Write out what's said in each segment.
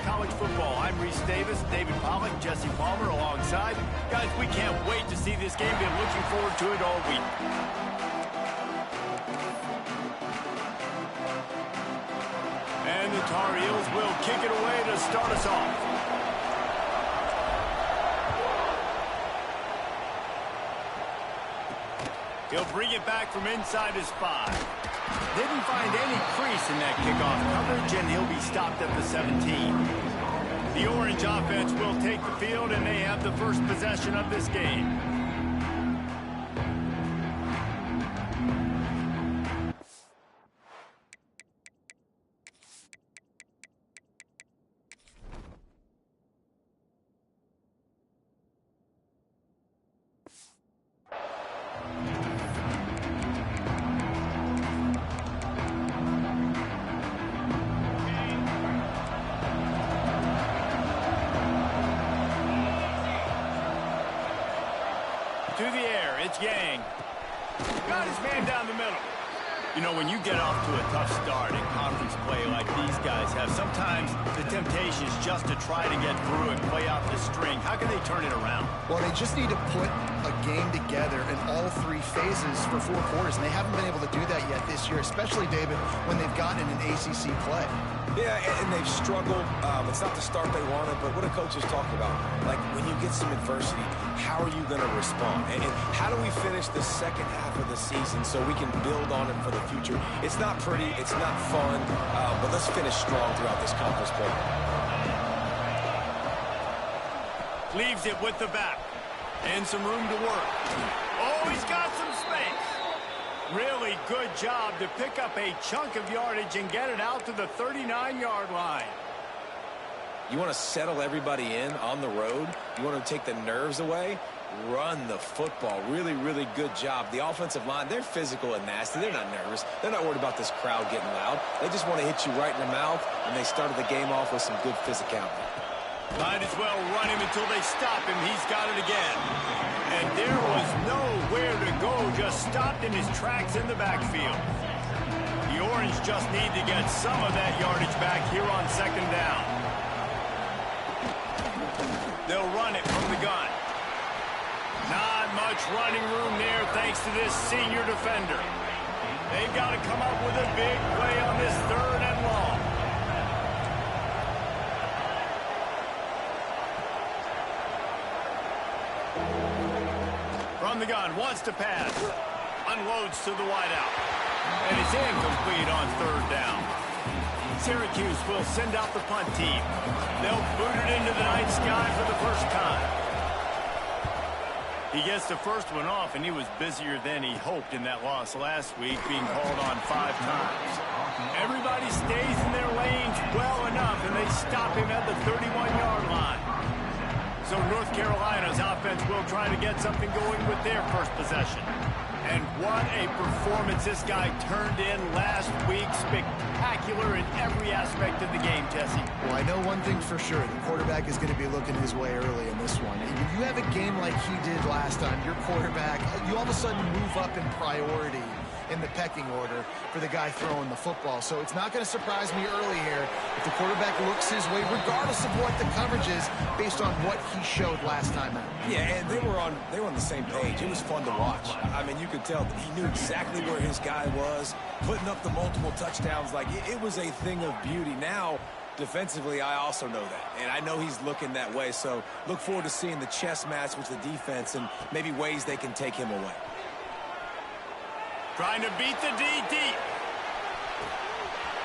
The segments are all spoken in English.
college football. I'm Reese Davis, David Pollack, Jesse Palmer alongside. Guys, we can't wait to see this game. Been looking forward to it all week. And the Tar Heels will kick it away to start us off. He'll bring it back from inside his 5. Didn't find any crease in that kickoff coverage, and he'll be stopped at the 17. The Orange offense will take the field, and they have the first possession of this game. To the air, it's Yang. Got his man down the middle. You know, when you get off to a tough start in conference play like these guys have, sometimes the temptation is just to try to get through and play out the string. How can they turn it around? Well, they just need to put a game together in all 3 phases for 4 quarters, and they haven't been able to do that yet this year, especially, David, when they've gotten an ACC play. Yeah, and they've struggled. It's not the start they wanted, but what a coach is talking about. Like, when you get some adversity, how are you going to respond? And how do we finish the second half of the season so we can build on it for the future? It's not pretty, it's not fun, but let's finish strong throughout this conference play. Leaves it with the back. And some room to work. Oh, he's got some space. Really good job to pick up a chunk of yardage and get it out to the 39-yard line. You want to settle everybody in on the road? You want to take the nerves away? Run the football. Really, really good job. The offensive line, they're physical and nasty. They're not nervous. They're not worried about this crowd getting loud. They just want to hit you right in the mouth, and they started the game off with some good physicality. Might as well run him until they stop him. He's got it again. And there was nowhere to go, just stopped in his tracks in the backfield. The Orange just need to get some of that yardage back here on second down. They'll run it from the gun. Not much running room there thanks to this senior defender. They've got to come up with a big play on this 3rd and long. From the gun, wants to pass. Unloads to the wideout. And it's incomplete on 3rd down. Syracuse will send out the punt team. They'll boot it into the night sky for the first time. He gets the first one off, and he was busier than he hoped in that loss last week, being called on 5 times. Everybody stays in their lanes well enough, and they stop him at the 31-yard line. So North Carolina's offense will try to get something going with their first possession. And what a performance this guy turned in last week. Spectacular in every aspect of the game, Jesse. Well, I know one thing for sure. The quarterback is going to be looking his way early in this one. If you have a game like he did last time, your quarterback, you all of a sudden move up in priority in the pecking order for the guy throwing the football. So it's not going to surprise me early here if the quarterback looks his way, regardless of what the coverage is, based on what he showed last time out. Yeah, and they were on the same page. It was fun to watch. I mean, you could tell that he knew exactly where his guy was, putting up the multiple touchdowns. Like, it was a thing of beauty. Now, defensively, I also know that, and I know he's looking that way. So look forward to seeing the chess match with the defense and maybe ways they can take him away. Trying to beat the D deep.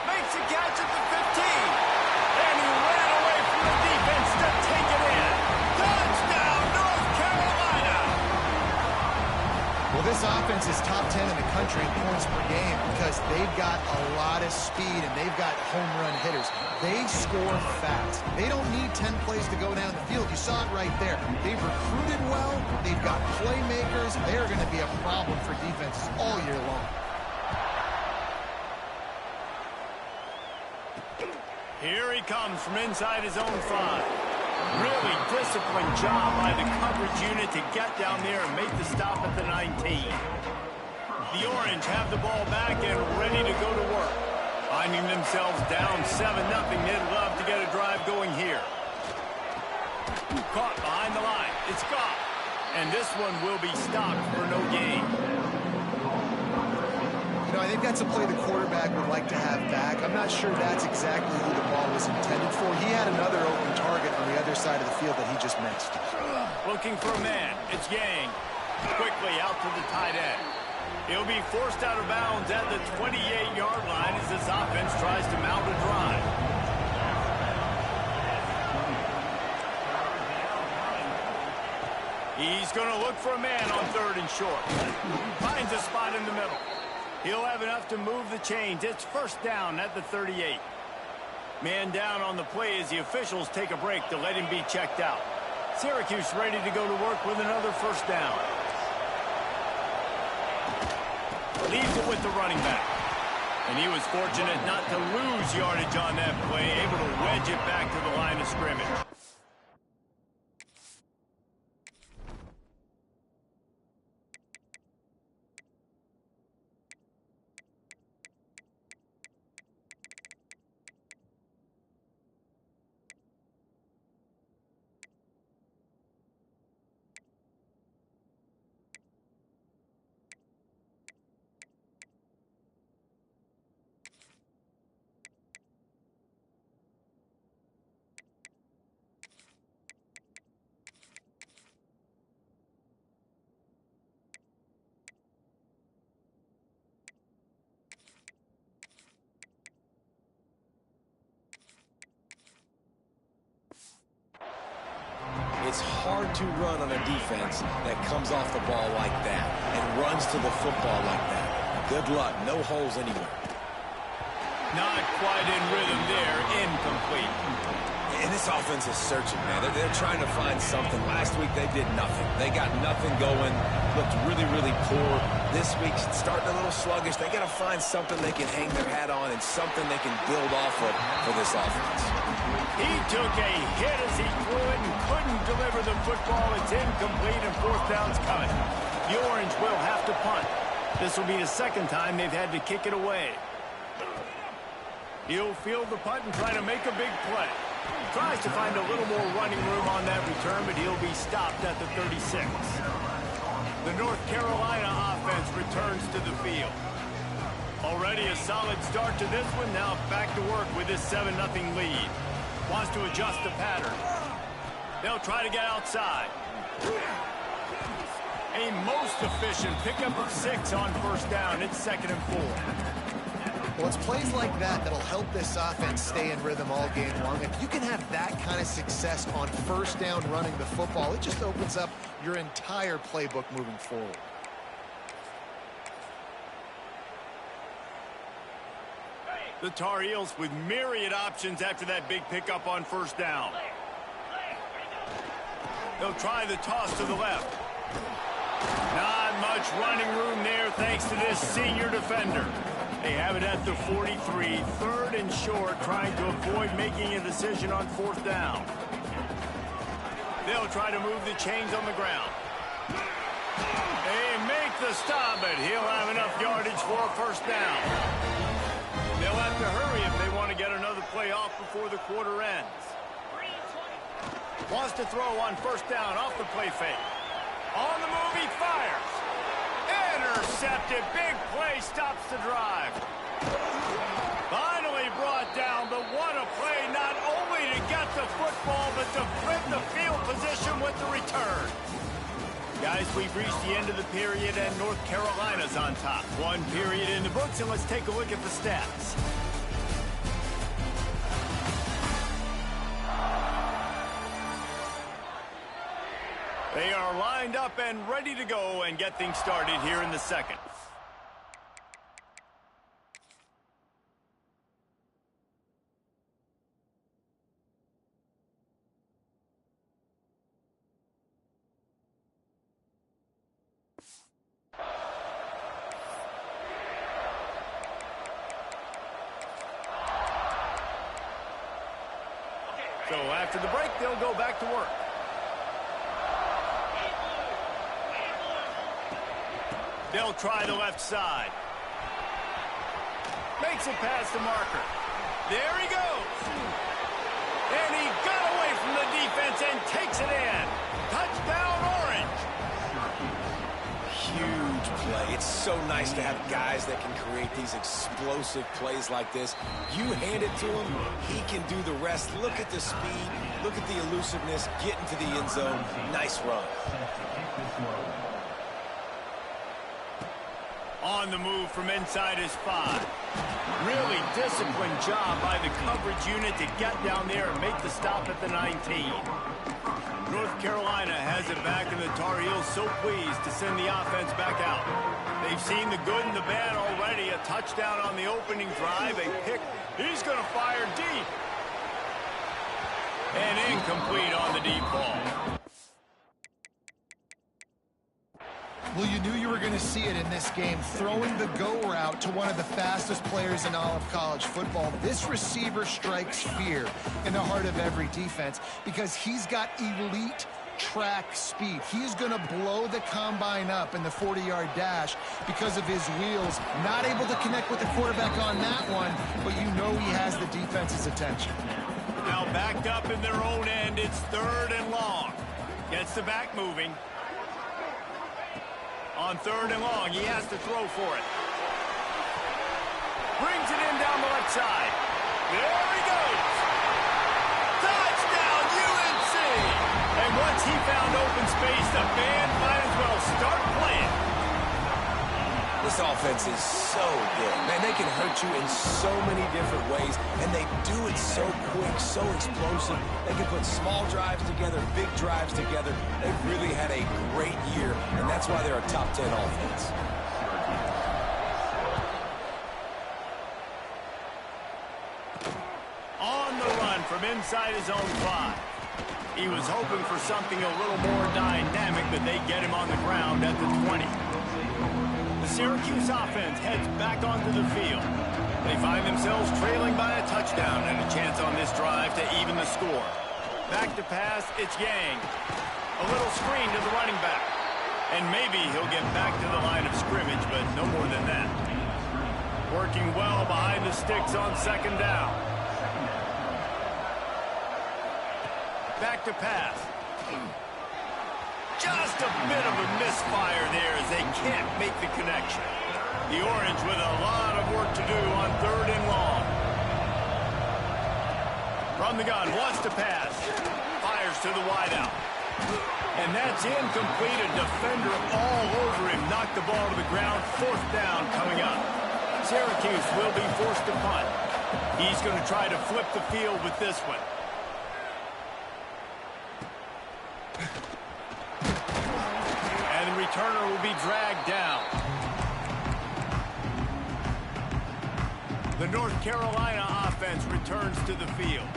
Makes a catch at the 15. And he ran away from the defense to take it in. Touchdown, North Carolina. Well, this offense is top 10 in the country in points per game because they've got a lot of speed and they've got home run hitters. They score fast. They don't need 10 plays to go down the field. You saw it right there. They've recruited well. They've got playmakers. They're going to be a problem for defenses all year long. Here he comes from inside his own 5. Really disciplined job by the coverage unit to get down there and make the stop at the 19. The Orange have the ball back and ready to go to work. Finding themselves down 7-0. They'd love to get a drive going here. Caught behind the line. It's gone. And this one will be stopped for no gain. You know, I think that's a play the quarterback would like to have back. I'm not sure that's exactly who the ball was intended for. He had another open target on the other side of the field that he just missed. Looking for a man. It's Yang. Quickly out to the tight end. He'll be forced out of bounds at the 28-yard line as this offense tries to mount a drive. He's going to look for a man on 3rd and short. Finds a spot in the middle. He'll have enough to move the chains. It's 1st down at the 38. Man down on the play as the officials take a break to let him be checked out. Syracuse ready to go to work with another 1st down. Leaves it with the running back. And he was fortunate not to lose yardage on that play, able to wedge it back to the line of scrimmage. It's hard to run on a defense that comes off the ball like that and runs to the football like that. Good luck. No holes anywhere. Not quite in rhythm there. Incomplete. And this offense is searching, man. They're trying to find something. Last week, they did nothing. They got nothing going. Looked really, really poor. This week, starting a little sluggish. They got to find something they can hang their hat on and something they can build off of for this offense. He took a hit as he threw it and couldn't deliver the football. It's incomplete and 4th down's coming. The Orange will have to punt. This will be the 2nd time they've had to kick it away. He'll field the punt and try to make a big play. Tries to find a little more running room on that return, but he'll be stopped at the 36. The North Carolina offense returns to the field. Already a solid start to this one. Now back to work with this 7-0 lead. Wants to adjust the pattern. They'll try to get outside. A most efficient pickup of 6 on 1st down. It's 2nd and 4. Well, it's plays like that that'll help this offense stay in rhythm all game long. If you can have that kind of success on 1st down running the football, it just opens up your entire playbook moving forward. The Tar Heels with myriad options after that big pickup on 1st down. They'll try the toss to the left. Not much running room there thanks to this senior defender. They have it at the 43, 3rd and short, trying to avoid making a decision on 4th down. They'll try to move the chains on the ground. They make the stop, but he'll have enough yardage for a 1st down. They'll have to hurry if they want to get another play off before the quarter ends. Wants to throw on 1st down off the play fake. On the move, he fires. Intercepted. Big play stops the drive. Finally brought down, but what a play, not only to get the football, but to flip the field position with the return. Guys, we've reached the end of the period, and North Carolina's on top. 1 period in the books, and let's take a look at the stats. They are lined up and ready to go and get things started here in the 2nd. So after the break, they'll go back to work. They'll try the left side. Makes it past the marker. There he goes. And he got away from the defense and takes it in. Touchdown, Orange. Huge play. It's so nice to have guys that can create these explosive plays like this. You hand it to him, he can do the rest. Look at the speed. Look at the elusiveness. Get into the end zone. Nice run. On the move from inside his 5. Really disciplined job by the coverage unit to get down there and make the stop at the 19. North Carolina has it back, and the Tar Heels so pleased to send the offense back out. They've seen the good and the bad already. A touchdown on the opening drive. A pick. He's going to fire deep. And incomplete on the deep ball. Well, you knew you were going to see it in this game, throwing the go route to one of the fastest players in all of college football. This receiver strikes fear in the heart of every defense because he's got elite track speed. He's going to blow the combine up in the 40-yard dash because of his wheels. Not able to connect with the quarterback on that one, but you know he has the defense's attention. Now backed up in their own end, it's 3rd and long. Gets the back moving. On 3rd and long, he has to throw for it. Brings it in down the left side. There he goes. Touchdown, UNC! And once he found open space, the band might as well start playing. This offense is so good. Man, they can hurt you in so many different ways, and they do it so quick, so explosive. They can put small drives together, big drives together. They've really had a great year, and that's why they're a top 10 offense. On the run from inside his own 5. He was hoping for something a little more dynamic, but they get him on the ground at the 20. The Syracuse offense heads back onto the field. They find themselves trailing by a touchdown and a chance on this drive to even the score. Back to pass, it's Yang. A little screen to the running back. And maybe he'll get back to the line of scrimmage, but no more than that. Working well behind the sticks on 2nd down. Back to pass. Just a bit of a misfire there as they can't make the connection. The Orange with a lot of work to do on 3rd and long. From the gun, wants to pass. Fires to the wideout. And that's incomplete. A defender all over him. Knocked the ball to the ground. 4th down coming up. Syracuse will be forced to punt. He's going to try to flip the field with this one. And the returner will be dragged down. The North Carolina offense returns to the field.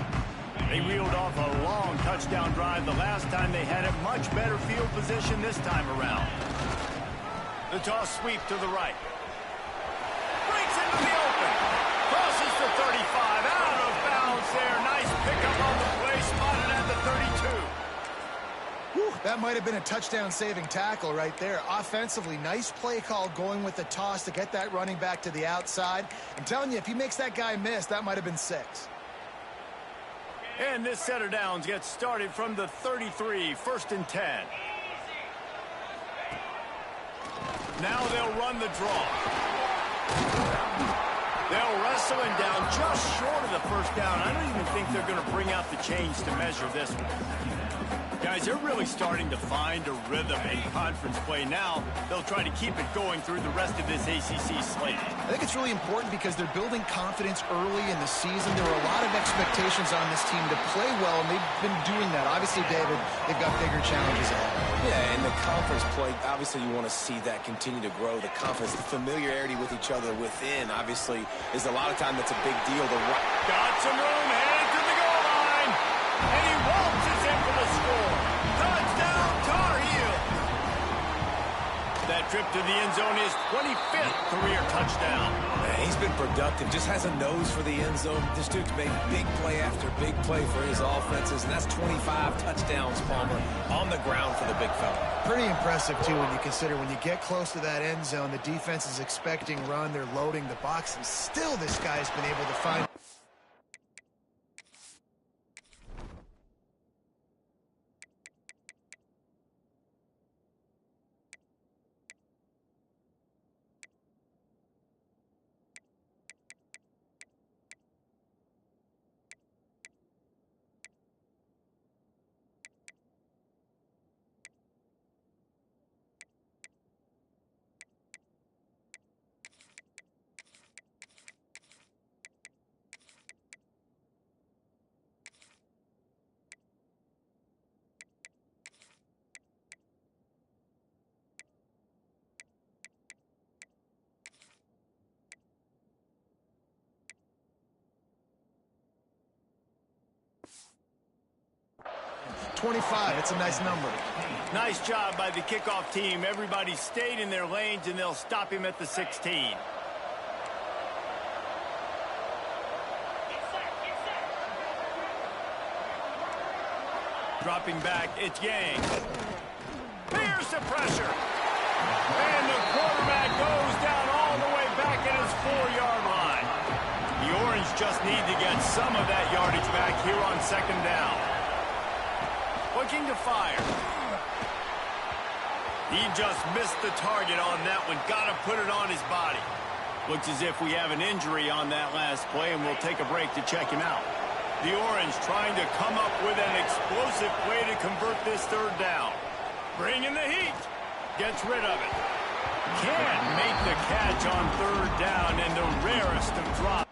They reeled off a long touchdown drive the last time they had it. Much better field position this time around. The toss sweep to the right. Breaks into the open. Crosses the 35. Out of bounds there. Nice pickup on the play. Spotted at the 32. Whew, that might have been a touchdown-saving tackle right there. Offensively, nice play call going with the toss to get that running back to the outside. I'm telling you, if he makes that guy miss, that might have been 6. And this set of downs gets started from the 33, 1st and 10. Now they'll run the draw. They'll wrestle him down just short of the 1st down. I don't even think they're going to bring out the chains to measure this one. Guys, they're really starting to find a rhythm in conference play now. They'll try to keep it going through the rest of this ACC slate. I think it's really important because they're building confidence early in the season. There were a lot of expectations on this team to play well, and they've been doing that. Obviously, David, they've got bigger challenges ahead. Yeah, and the conference play, obviously you want to see that continue to grow. The confidence, the familiarity with each other within, obviously, is a lot of time that's a big deal. Got some room, headed to the goal line, and he waltzes in for the score. Touchdown, Tar Heels. That That trip to the end zone is 25th career touchdown. Man, he's been productive, just has a nose for the end zone. This dude's made big play after big play for his offenses, and that's 25 touchdowns, Palmer, on the ground for the big fella. Pretty impressive, too, when you consider when you get close to that end zone, the defense is expecting run, they're loading the box, and still this guy's been able to find... .25, it's a nice number. Nice job by the kickoff team. Everybody stayed in their lanes, and they'll stop him at the 16. Dropping back, it's Yang. Here's the pressure. And the quarterback goes down all the way back at his 4-yard line. The Orange just need to get some of that yardage back here on second down. Looking to fire. He just missed the target on that one. Got to put it on his body. Looks as if we have an injury on that last play, and we'll take a break to check him out. The Orange trying to come up with an explosive play to convert this third down. Bring in the heat. Gets rid of it. Can't make the catch on third down, and the rarest of drops.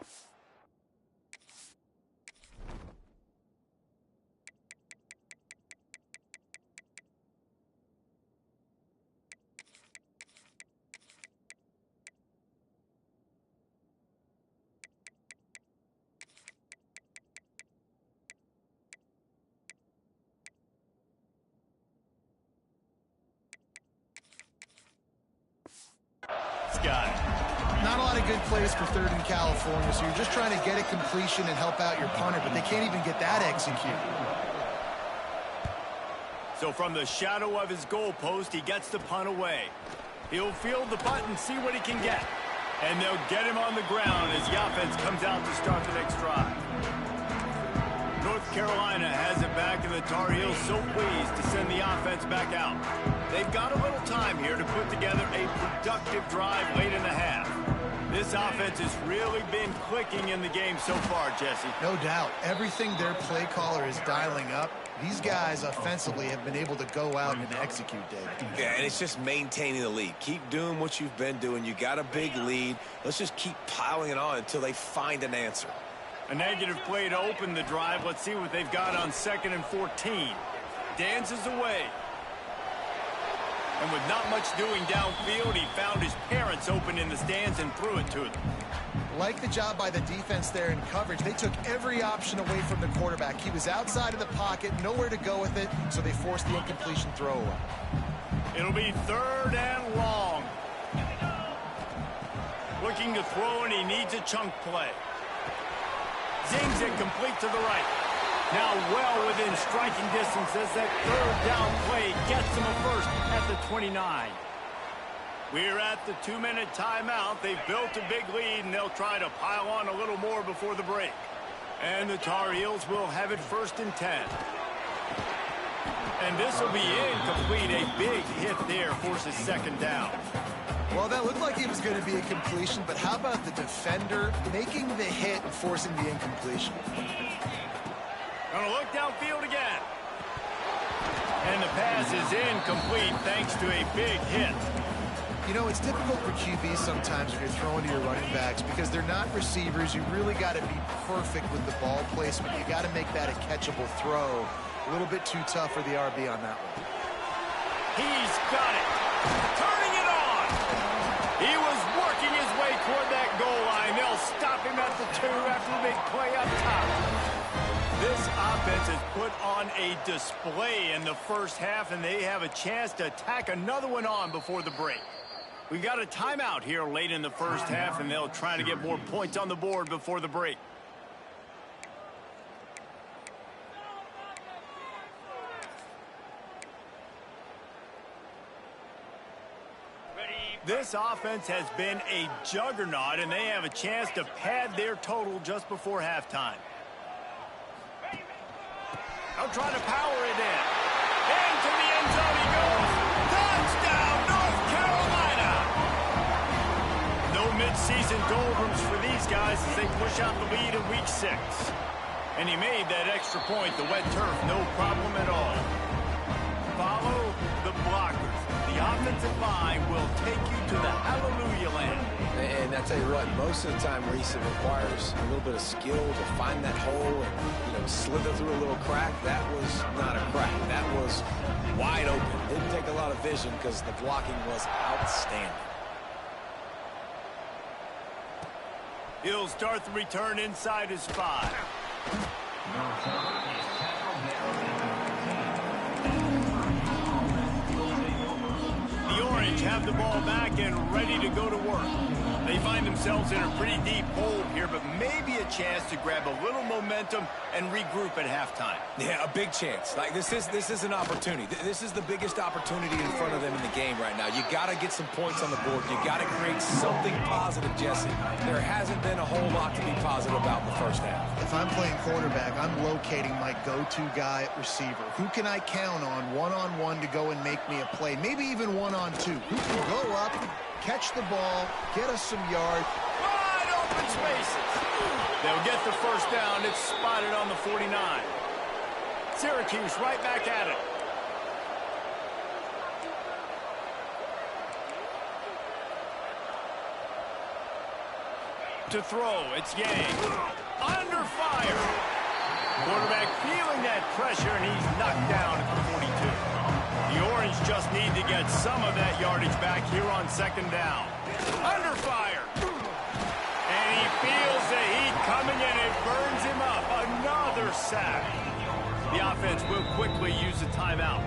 Not a lot of good plays for third in California, so you're just trying to get a completion and help out your punter, but they can't even get that executed. So from the shadow of his goalpost, he gets the punt away. He'll field the punt and see what he can get. And they'll get him on the ground as the offense comes out to start the next drive. North Carolina has it back, and the Tar Heels so pleased to send the offense back out. They've got a little time here to put together a productive drive late in the half. This offense has really been clicking in the game so far, Jesse. No doubt. Everything their play caller is dialing up, these guys offensively have been able to go out and execute, Dave. Yeah, and it's just maintaining the lead. Keep doing what you've been doing. You got a big lead. Let's just keep piling it on until they find an answer. A negative play to open the drive. Let's see what they've got on 2nd and 14. Dances away. And with not much doing downfield, he found his parents open in the stands and threw it to them. Like the job by the defense there in coverage. They took every option away from the quarterback. He was outside of the pocket, nowhere to go with it, so they forced the incompletion throw away. It'll be 3rd and long. Looking to throw, and he needs a chunk play. Zings it complete to the right. Now well within striking distance as that 3rd down play gets him a first at the 29. We're at the 2-minute timeout. They've built a big lead, and they'll try to pile on a little more before the break. And the Tar Heels will have it 1st and 10. And this will be incomplete. A big hit there forces 2nd down. Well, that looked like it was going to be a completion, but how about the defender making the hit and forcing the incompletion? Gonna look downfield again. And the pass is incomplete thanks to a big hit. You know, it's difficult for QBs sometimes when you're throwing to your running backs because they're not receivers. You really got to be perfect with the ball placement. You got to make that a catchable throw. A little bit too tough for the RB on that one. He's got it. Turning it on. He was working his way toward that goal line. They'll stop him at the 2 after the big play up top. This offense has put on a display in the first half, and they have a chance to tack another one on before the break. We got a timeout here late in the first half, and they'll try to get more points on the board before the break. This offense has been a juggernaut, and they have a chance to pad their total just before halftime. They'll try to power it in. Into the end zone he goes. Touchdown, North Carolina! No midseason doldrums for these guys as they push out the lead in Week 6. And he made that extra point, the wet turf, no problem at all. Follow the blockers. The offensive line will take you to the hallelujah land. And I tell you what, most of the time, Reese, it requires a little bit of skill to find that hole and, slither through a little crack. That was not a crack. That was wide open. Didn't take a lot of vision because the blocking was outstanding. He'll start the return inside his 5. The Orange have the ball back and ready to go to work. They find themselves in a pretty deep hole here, but maybe a chance to grab a little momentum and regroup at halftime. Yeah, a big chance. Like this is an opportunity. This is the biggest opportunity in front of them in the game right now. You got to get some points on the board. You got to create something positive, Jesse. There hasn't been a whole lot to be positive about in the first half. If I'm playing quarterback, I'm locating my go-to guy at receiver. Who can I count on one-on-one to go and make me a play? Maybe even one-on-two. Who can go up, catch the ball, get us some yards. Wide open spaces. They'll get the first down. It's spotted on the 49. Syracuse right back at it. To throw, it's Yang. Under fire. Quarterback feeling that pressure, and he's knocked down at the 42. The Orange just need to get some of that yardage back here on second down. Under fire. And he feels the heat coming, and it burns him up. Another sack. The offense will quickly use a timeout.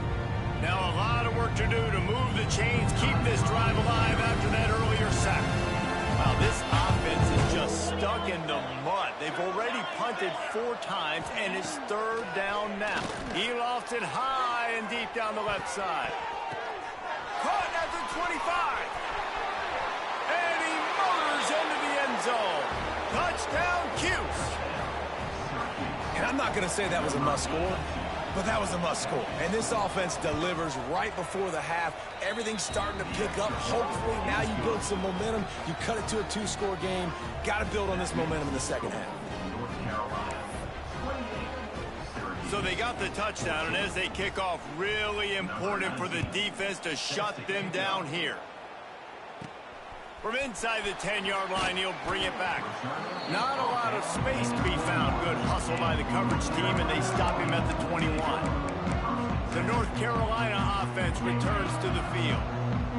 Now a lot of work to do to move the chains, keep this drive alive after that earlier sack. Wow, this offense is just stuck in the mud. They've already punted 4 times, and it's third down now. He lofts it high and deep down the left side. Caught at the 25. And he motors into the end zone. Touchdown, Cuse. And I'm not going to say that was a must-score, but that was a must-score. And this offense delivers right before the half. Everything's starting to pick up. Hopefully now you build some momentum. You cut it to a 2-score game. Got to build on this momentum in the second half. So they got the touchdown, and as they kick off, really important for the defense to shut them down here. From inside the 10-yard line, he'll bring it back. Not a lot of space to be found. Good hustle by the coverage team, and they stop him at the 21. The North Carolina offense returns to the field.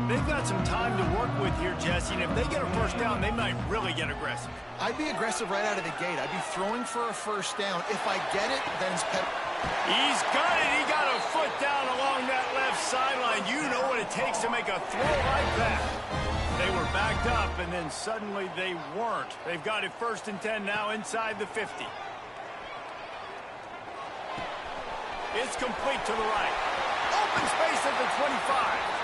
They've got some time to work with here, Jesse, and if they get a first down, they might really get aggressive. I'd be aggressive right out of the gate. I'd be throwing for a first down. If I get it, then it's He's got it. He got a foot down along that left sideline. You know what it takes to make a throw like that. They were backed up, and then suddenly they weren't. They've got it 1st and 10 now inside the 50. It's complete to the right. Open space at the 25.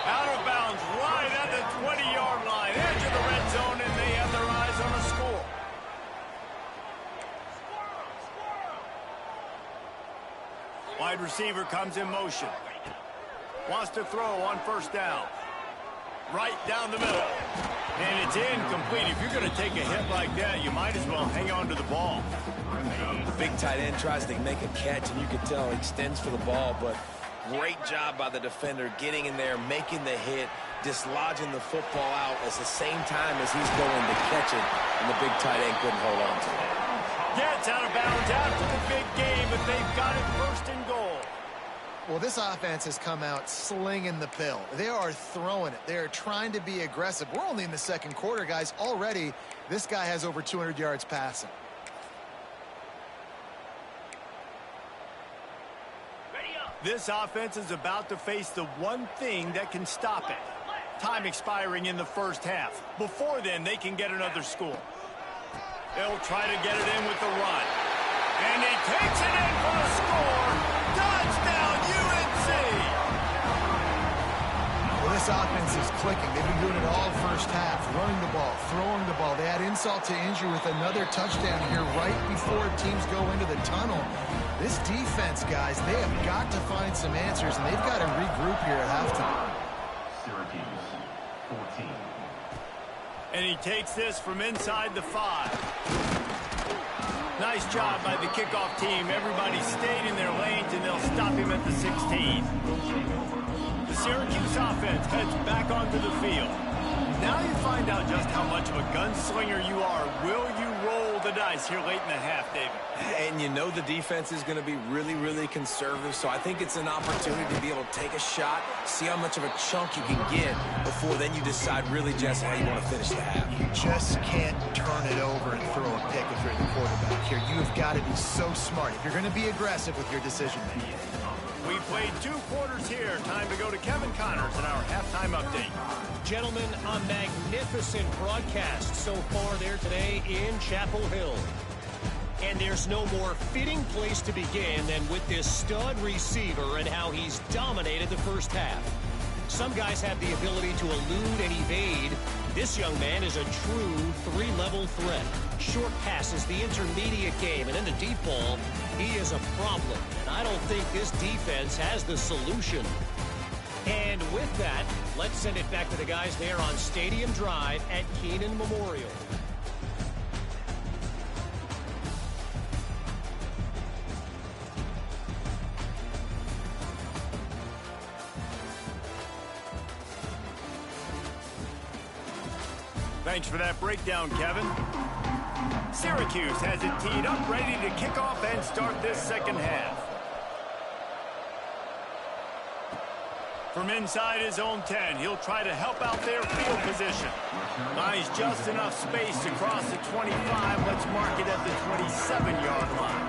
Out of bounds right at the 20-yard line. Edge of the red zone, and they have their eyes on a score. Wide receiver comes in motion. Wants to throw on first down. Right down the middle. And it's incomplete. If you're going to take a hit like that, you might as well hang on to the ball. The big tight end tries to make a catch, and you can tell he extends for the ball, but great job by the defender getting in there, making the hit, dislodging the football out at the same time as he's going to catch it, and the big tight end couldn't hold on to it. Gets out of bounds after the big game, but they've got it 1st and goal. Well, this offense has come out slinging the pill. They are throwing it. They are trying to be aggressive. We're only in the second quarter, guys. Already, this guy has over 200 yards passing. This offense is about to face the one thing that can stop it. Time expiring in the first half. Before then, they can get another score. They'll try to get it in with the run. And he takes it in for a score. Touchdown, UNC! Well, this offense is clicking. They've been doing it all first half. Running the ball, throwing the ball. They add insult to injury with another touchdown here right before teams go into the tunnel. This defense, guys, they have got to find some answers, and they've got to regroup here at halftime. Syracuse, 14. And he takes this from inside the 5. Nice job by the kickoff team. Everybody stayed in their lanes, and they'll stop him at the 16. The Syracuse offense heads back onto the field. Now you find out just how much of a gunslinger you are. Will you roll the dice here late in the half, David? And you know the defense is going to be really, really conservative, so I think it's an opportunity to be able to take a shot, see how much of a chunk you can get before then you decide really just how you want to finish the half. You just can't turn it over and throw a pick if you're the quarterback here. You have got to be so smart if you're going to be aggressive with your decision-making. We played 2 quarters here. Time to go to Kevin Connors in our halftime update. Gentlemen, a magnificent broadcast so far there today in Chapel Hill. And there's no more fitting place to begin than with this stud receiver and how he's dominated the first half. Some guys have the ability to elude and evade. This young man is a true 3-level threat. Short passes, the intermediate game, and in the deep ball, he is a problem. And I don't think this defense has the solution. And with that, let's send it back to the guys there on Stadium Drive at Keenan Memorial. Thanks for that breakdown, Kevin. Syracuse has it teed up, ready to kick off and start this second half. From inside his own 10, he'll try to help out their field position. Buys just enough space to cross the 25. Let's mark it at the 27-yard line.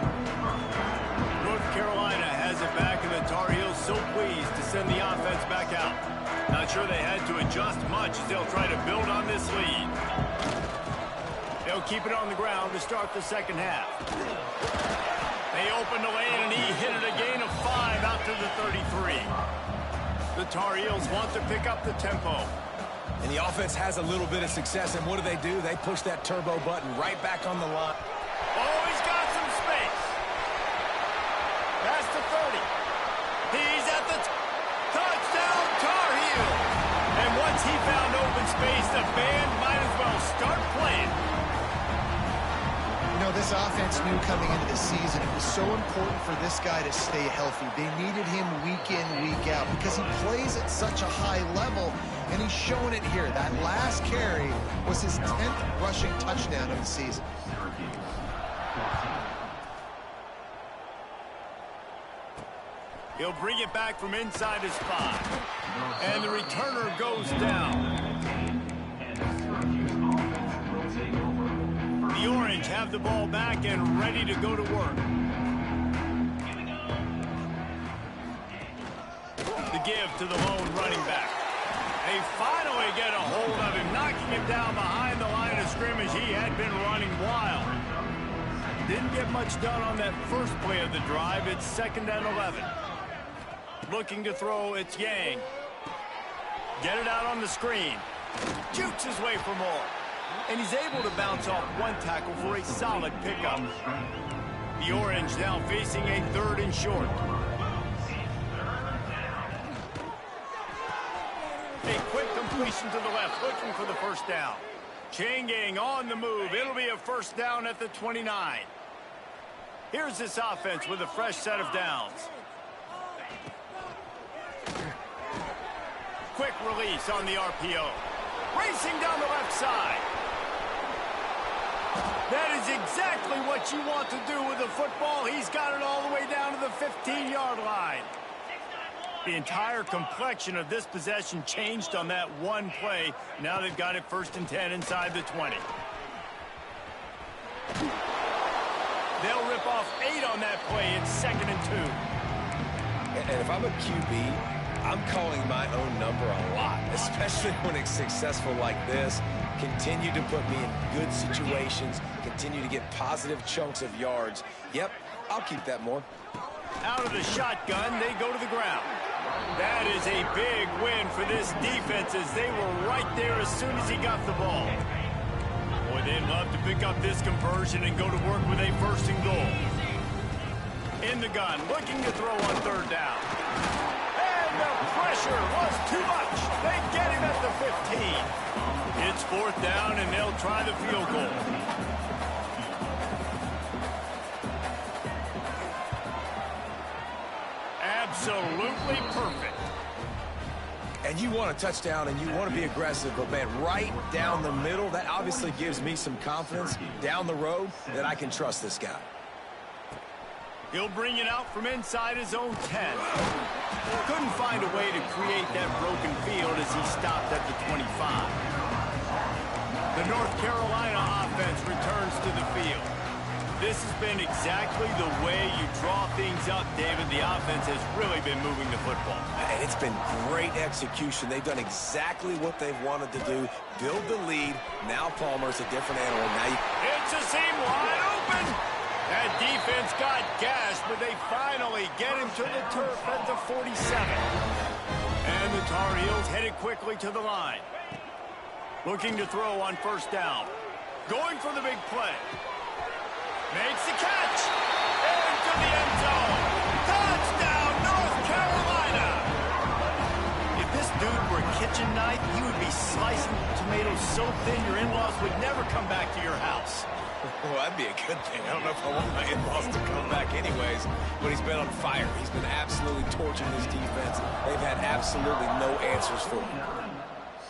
North Carolina has it back, and the Tar Heels so pleased to send the offense back out. Not sure they had to adjust much as they'll try to build on this lead. They'll keep it on the ground to start the second half. They open the lane, and he hit it a gain of 5 out to the 33. The Tar Heels want to pick up the tempo. And the offense has a little bit of success, and what do? They push that turbo button right back on the line. Oh, he's got some space. That's the 30. He's at the touchdown, Tar Heels. And once he found open space, the band might as well start playing. You know, this offense knew coming into the season it was so important for this guy to stay healthy. They needed him week in, week out because he plays at such a high level, and he's showing it here. That last carry was his 10th rushing touchdown of the season. He'll bring it back from inside his 5. And the returner goes down. The Orange have the ball back and ready to go to work. The give to the lone running back. They finally get a hold of him, knocking him down behind the line of scrimmage. He had been running wild. Didn't get much done on that first play of the drive. It's 2nd and 11. Looking to throw, it's Yang. Get it out on the screen. Jukes his way for more. And he's able to bounce off one tackle for a solid pickup. The Orange now facing a 3rd and short. A quick completion to the left, looking for the first down. Changing on the move. It'll be a first down at the 29. Here's this offense with a fresh set of downs. Quick release on the RPO. Racing down the left side. That is exactly what you want to do with the football. He's got it all the way down to the 15-yard line. The entire complexion of this possession changed on that one play. Now they've got it 1st and 10 inside the 20. They'll rip off 8 on that play. It's 2nd and 2. And if I'm a QB, I'm calling my own number a lot, especially when it's successful like this. Continue to put me in good situations, continue to get positive chunks of yards. Yep, I'll keep that more. Out of the shotgun, they go to the ground. That is a big win for this defense as they were right there as soon as he got the ball. Boy, they'd love to pick up this conversion and go to work with a 1st and goal. In the gun, looking to throw on 3rd down. And the pressure was too much. They get him at the 15. It's 4th down, and they'll try the field goal. Absolutely perfect. And you want a touchdown and you want to be aggressive, but man, right down the middle, that obviously gives me some confidence down the road that I can trust this guy. He'll bring it out from inside his own 10. Couldn't find a way to create that broken field as he stopped at the 25. The North Carolina offense returns to the field. This has been exactly the way you draw things up, David. The offense has really been moving the football. And it's been great execution. They've done exactly what they've wanted to do. Build the lead. Now Palmer's a different animal. Now it's a seam wide open. That defense got gashed, but they finally get him to the turf at the 47. And the Tar Heels headed quickly to the line. Looking to throw on 1st down. Going for the big play. Makes the catch. Into the end zone. Touchdown, North Carolina. If this dude were a kitchen knife, he would be slicing tomatoes so thin your in-laws would never come back to your house. Well, that'd be a good thing. I don't know if I want my in-laws to come back anyways, but he's been on fire. He's been absolutely torching this defense. They've had absolutely no answers for him.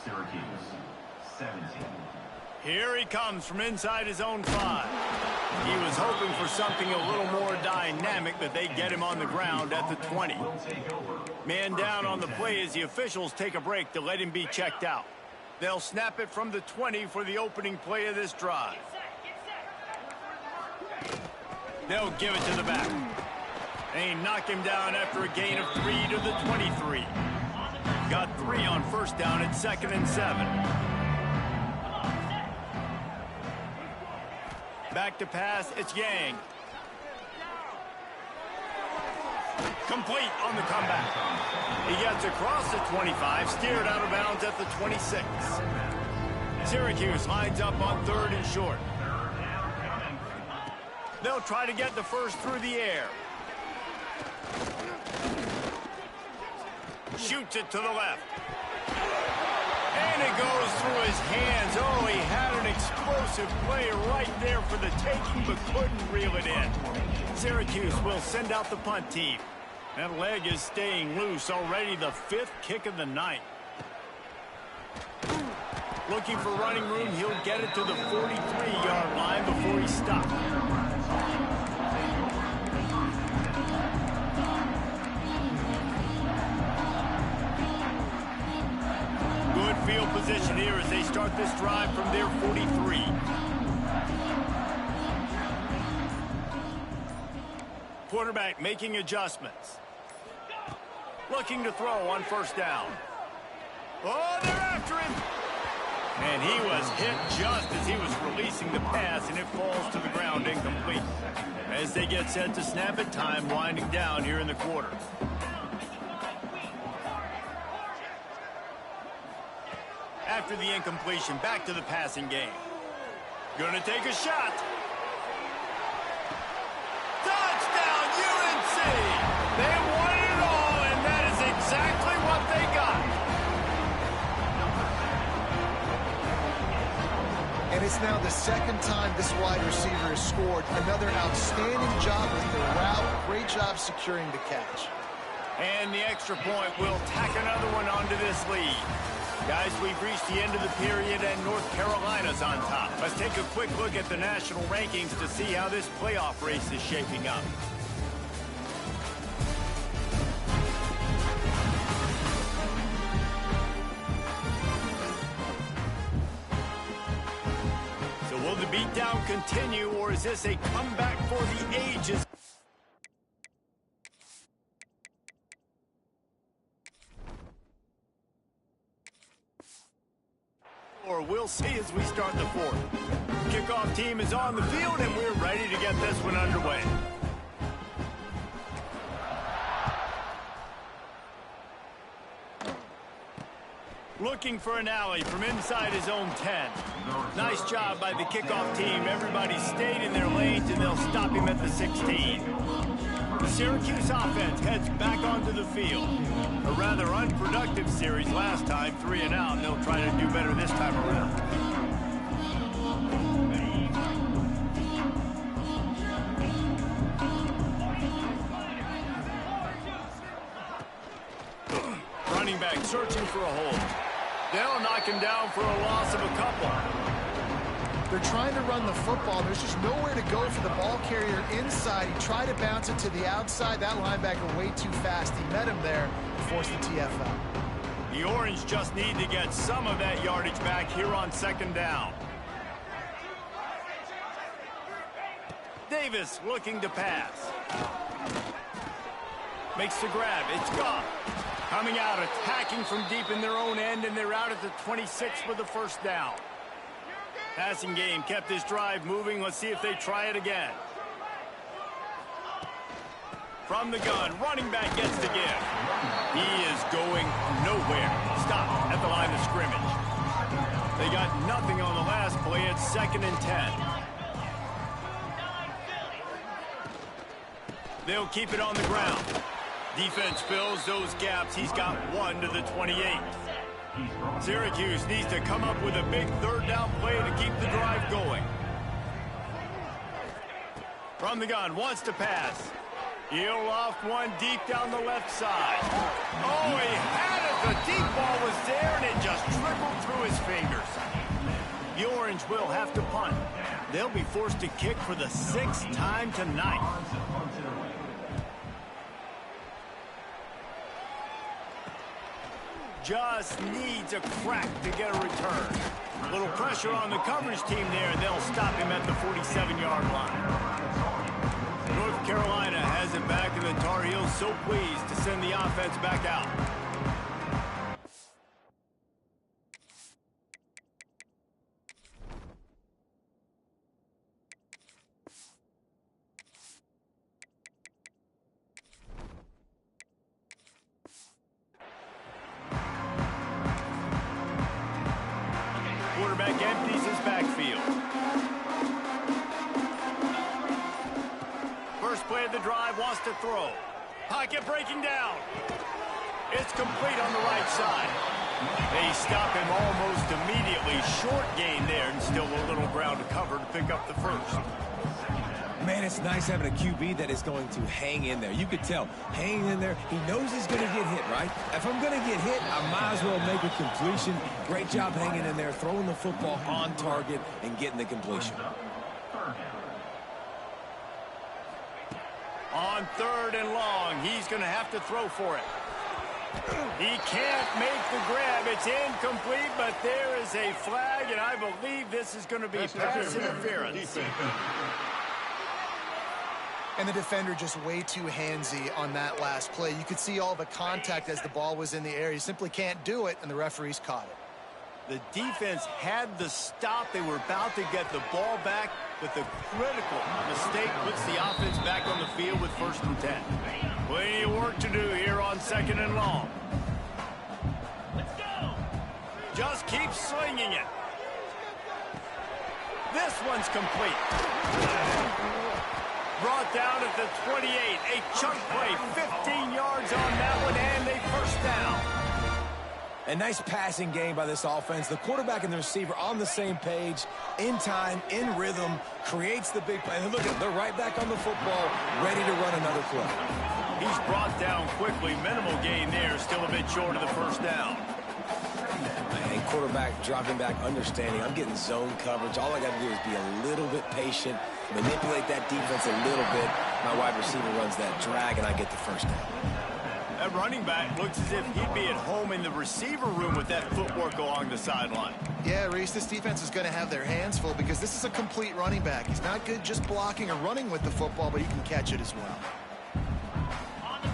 Syracuse, 17. Here he comes from inside his own 5. He was hoping for something a little more dynamic, but they get him on the ground at the 20. Man down on the play as the officials take a break to let him be checked out. They'll snap it from the 20 for the opening play of this drive. They'll give it to the back. They knock him down after a gain of 3 to the 23. Got 3 on 1st down at 2nd and 7. Back to pass, it's Yang. Complete on the comeback. He gets across the 25, steered out of bounds at the 26. Syracuse lines up on 3rd and short. They'll try to get the 1st through the air. Shoots it to the left. And it goes through his hands. Oh, he had an explosive play right there for the taking, but couldn't reel it in. Syracuse will send out the punt team. That leg is staying loose already, the 5th kick of the night. Looking for running room, he'll get it to the 43-yard line before he stops. Good field position here as they start this drive from their 43. Quarterback making adjustments. Looking to throw on 1st down. Oh, they're after him. And he was hit just as he was releasing the pass, and it falls to the ground incomplete. As they get set to snap it, time winding down here in the quarter. After the incompletion, back to the passing game. Gonna take a shot. Touchdown, UNC! They won it all, and that is exactly what they got. And it's now the 2nd time this wide receiver has scored. Another outstanding job with the route. Great job securing the catch. And the extra point will tack another one onto this lead. Guys, we've reached the end of the period, and North Carolina's on top. Let's take a quick look at the national rankings to see how this playoff race is shaping up. So will the beatdown continue, or is this a comeback for the ages? we'll see as we start the fourth. Kickoff team is on the field, and we're ready to get this one underway. Looking for an alley from inside his own 10. Nice job by the kickoff team. Everybody stayed in their lanes, and they'll stop him at the 16. The Syracuse offense heads back onto the field. A rather unproductive series last time, 3 and out, and they'll try to do better this time around. Running back searching for a hole. They'll knock him down for a loss of a couple. They're trying to run the football. There's just nowhere to go for the ball carrier inside. He tried to bounce it to the outside. That linebacker way too fast. He met him there and forced the TFL. The Orange just need to get some of that yardage back here on 2nd down. Davis looking to pass. Makes the grab. It's gone. Coming out, attacking from deep in their own end, and they're out at the 26 for the 1st down. Passing game kept this drive moving. Let's see if they try it again. From the gun, running back gets the give. He is going nowhere. Stop at the line of scrimmage. They got nothing on the last play. It's 2nd and 10. They'll keep it on the ground. Defense fills those gaps. He's got 1 to the 28. Syracuse needs to come up with a big 3rd down play to keep the drive going. From the gun, wants to pass. He'll loft one deep down the left side. Oh, he had it. The deep ball was there, and it just trickled through his fingers. The Orange will have to punt. They'll be forced to kick for the 6th time tonight. Just needs a crack to get a return. A little pressure on the coverage team there, and they'll stop him at the 47-yard line. North Carolina has it back, and the Tar Heels so pleased to send the offense back out. Quarterback empties his backfield. First play of the drive, wants to throw. Pocket breaking down. It's complete on the right side. They stop him almost immediately. Short gain there, and still a little ground to cover to pick up the first. Man, it's nice having a QB that is going to hang in there. You could tell, hanging in there, he knows he's going to get hit, right? If I'm going to get hit, I might as well make a completion. Great job hanging in there, throwing the football on target and getting the completion. On 3rd and long, he's going to have to throw for it. He can't make the grab. It's incomplete, but there is a flag, and I believe this is going to be pass interference. And the defender just way too handsy on that last play. You could see all the contact as the ball was in the air. He simply can't do it, and the referees caught it. The defense had the stop. They were about to get the ball back, but the critical mistake puts the offense back on the field with 1st and 10. Plenty of work to do here on 2nd and long. Let's go. Just keep slinging it. This one's complete. Brought down at the 28. A chunk play, 15 yards on that one, and a 1st down. A nice passing game by this offense. The quarterback and the receiver on the same page, in time, in rhythm, creates the big play. And look at them, they're right back on the football, ready to run another play. He's brought down quickly. Minimal gain there, still a bit short of the 1st down. And quarterback dropping back, understanding I'm getting zone coverage. All I got to do is be a little bit patient, manipulate that defense a little bit. My wide receiver runs that drag, and I get the 1st down. That running back looks as if he'd be at home in the receiver room with that footwork along the sideline. Yeah, Reese, this defense is going to have their hands full because this is a complete running back. He's not good just blocking or running with the football, but he can catch it as well.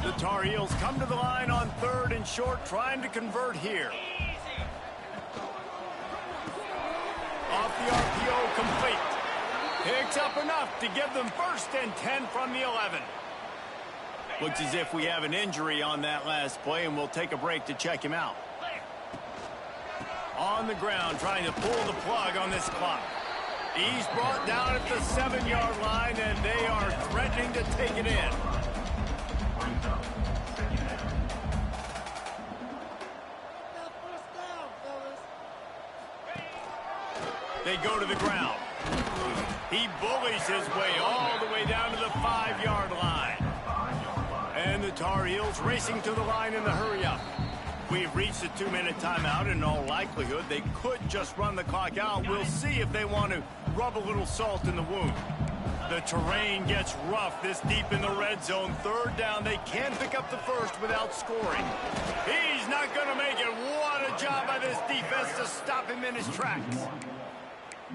The Tar Heels come to the line on 3rd and short, trying to convert here. Off the RPO, complete. Picks up enough to give them 1st and 10 from the 11. Looks as if we have an injury on that last play, and we'll take a break to check him out. On the ground, trying to pull the plug on this clock. He's brought down at the 7-yard line, and they are threatening to take it in. They go to the ground. He bullies his way all the way down to the 5-yard line. And the Tar Heels racing to the line in the hurry-up. We've reached the 2-minute timeout. In all likelihood, they could just run the clock out. We'll see if they want to rub a little salt in the wound. The terrain gets rough this deep in the red zone. 3rd down, they can pick up the 1st without scoring. He's not going to make it. What a job by this defense to stop him in his tracks.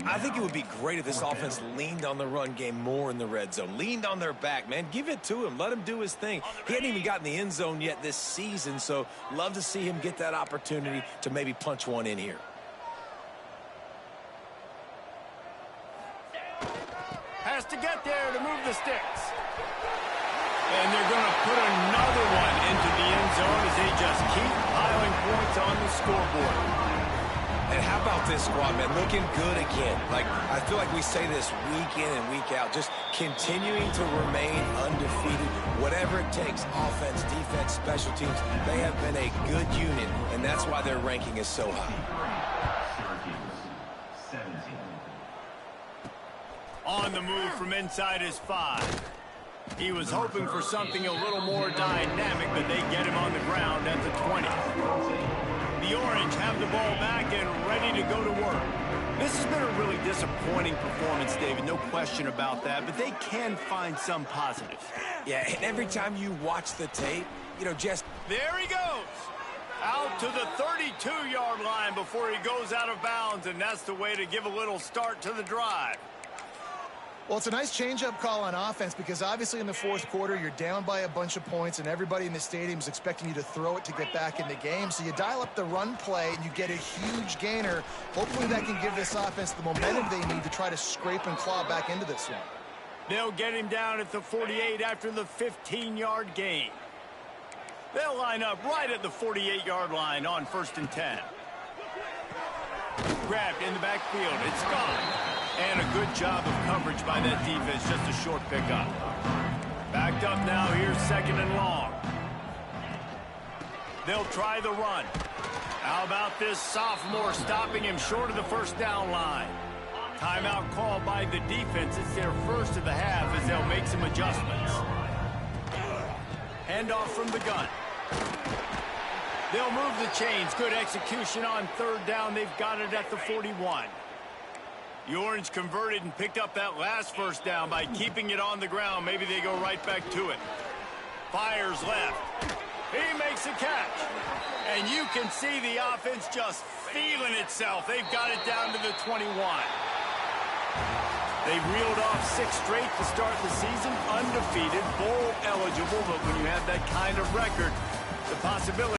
I think it would be great if this offense leaned on the run game more in the red zone. Leaned on their back, man. Give it to him. Let him do his thing. He hadn't even gotten the end zone yet this season, so love to see him get that opportunity to maybe punch one in here. Has to get there to move the sticks. And they're going to put another one into the end zone as they just keep piling points on the scoreboard. And how about this squad, man? Looking good again. Like, I feel like we say this week in and week out. Just continuing to remain undefeated. Whatever it takes, offense, defense, special teams, they have been a good unit, and that's why their ranking is so high. Syracuse, 17. On the move from inside his 5. He was hoping for something a little more dynamic, but they get him on the ground at the 20. The Orange have the ball back and ready to go to work. This has been a really disappointing performance, David, no question about that, but they can find some positives. Yeah, and every time you watch the tape, you know, just... There he goes. Out to the 32-yard line before he goes out of bounds, and that's the way to give a little start to the drive. Well, it's a nice change-up call on offense because obviously in the 4th quarter, you're down by a bunch of points and everybody in the stadium is expecting you to throw it to get back in the game. So you dial up the run play and you get a huge gainer. Hopefully that can give this offense the momentum they need to try to scrape and claw back into this one. They'll get him down at the 48 after the 15-yard gain. They'll line up right at the 48-yard line on 1st and 10. Grabbed in the backfield. It's gone. And a good job of coverage by that defense. Just a short pickup. Backed up now. Here's 2nd and long. They'll try the run. How about this sophomore stopping him short of the 1st down line? Timeout called by the defense. It's their 1st of the half as they'll make some adjustments. Handoff from the gun. They'll move the chains. Good execution on 3rd down. They've got it at the 41. The Orange converted and picked up that last 1st down by keeping it on the ground. Maybe they go right back to it. Fires left. He makes a catch. And you can see the offense just feeling itself. They've got it down to the 21. They've reeled off 6 straight to start the season. Undefeated, bowl eligible. But when you have that kind of record, the possibility